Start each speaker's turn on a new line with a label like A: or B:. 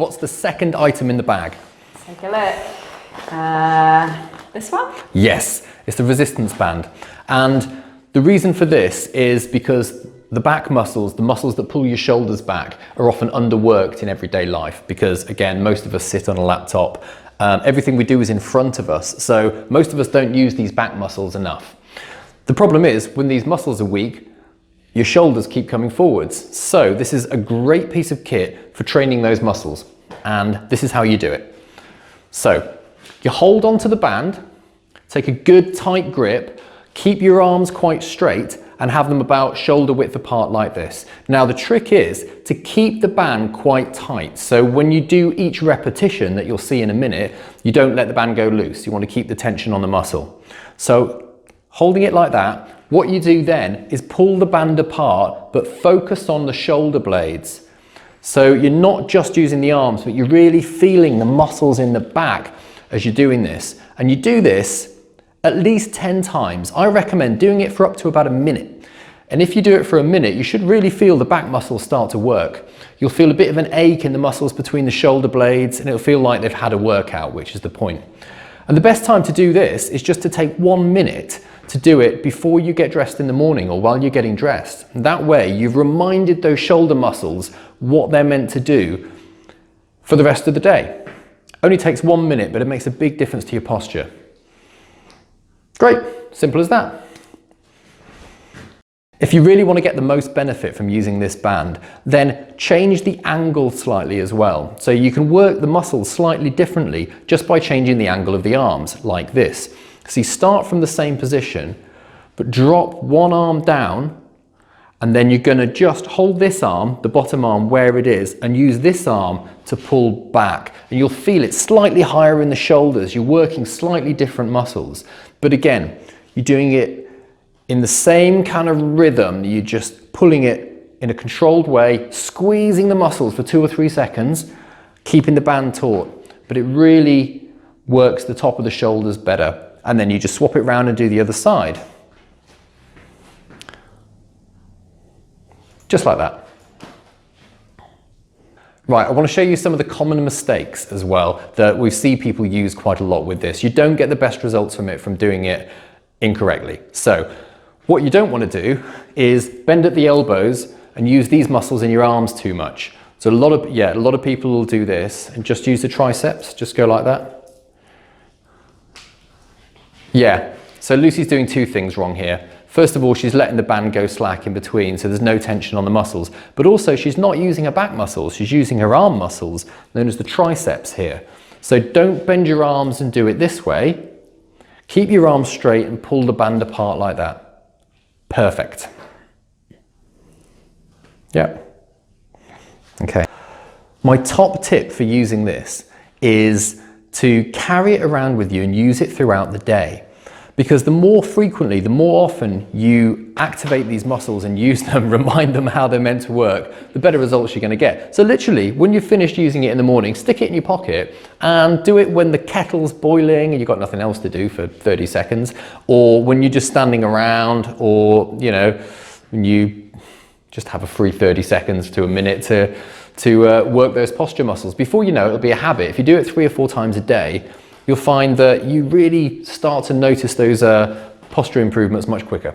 A: what's the second item in the bag?
B: Let's take a look. This one?
A: Yes, it's the resistance band. And the reason for this is because the back muscles, the muscles that pull your shoulders back, are often underworked in everyday life because, again, most of us sit on a laptop. Everything we do is in front of us, so most of us don't use these back muscles enough. The problem is, when these muscles are weak, your shoulders keep coming forwards. So this is a great piece of kit for training those muscles, and this is how you do it. So you hold onto the band, take a good tight grip, keep your arms quite straight, and have them about shoulder width apart like this. Now the trick is to keep the band quite tight. So when you do each repetition that you'll see in a minute, you don't let the band go loose. You want to keep the tension on the muscle. So holding it like that, what you do then is pull the band apart, but focus on the shoulder blades. So you're not just using the arms, but you're really feeling the muscles in the back as you're doing this. And you do this at least 10 times. I recommend doing it for up to about a minute. And if you do it for a minute, you should really feel the back muscles start to work. You'll feel a bit of an ache in the muscles between the shoulder blades, and it'll feel like they've had a workout, which is the point. And the best time to do this is just to take 1 minute to do it before you get dressed in the morning or while you're getting dressed. And that way you've reminded those shoulder muscles what they're meant to do for the rest of the day. Only takes 1 minute, but it makes a big difference to your posture. Great, simple as that. If you really want to get the most benefit from using this band, then change the angle slightly as well. So you can work the muscles slightly differently just by changing the angle of the arms, like this. So you start from the same position, but drop one arm down, and then you're going to just hold this arm, the bottom arm, where it is, and use this arm to pull back. And you'll feel it slightly higher in the shoulders. You're working slightly different muscles. But again, you're doing it in the same kind of rhythm. You're just pulling it in a controlled way, squeezing the muscles for 2 or 3 seconds, keeping the band taut. But it really works the top of the shoulders better. And then you just swap it around and do the other side. Just like that. Right, I want to show you some of the common mistakes as well that we see people use quite a lot with this. You don't get the best results from it from doing it incorrectly. So what you don't want to do is bend at the elbows and use these muscles in your arms too much. So a lot of people will do this and just use the triceps, just go like that. Yeah, so Lucy's doing 2 things wrong here. First of all, she's letting the band go slack in between, so there's no tension on the muscles. But also, she's not using her back muscles, she's using her arm muscles, known as the triceps here. So don't bend your arms and do it this way. Keep your arms straight and pull the band apart like that. Perfect. Yeah. Okay. My top tip for using this is to carry it around with you and use it throughout the day. Because the more frequently, the more often you activate these muscles and use them, remind them how they're meant to work, the better results you're going to get. So literally, when you've finished using it in the morning, stick it in your pocket and do it when the kettle's boiling and you've got nothing else to do for 30 seconds, or when you're just standing around, or, you know, when you just have a free 30 seconds to a minute to work those posture muscles. Before you know it, it'll be a habit. If you do it 3 or 4 times a day, you'll find that you really start to notice those posture improvements much quicker.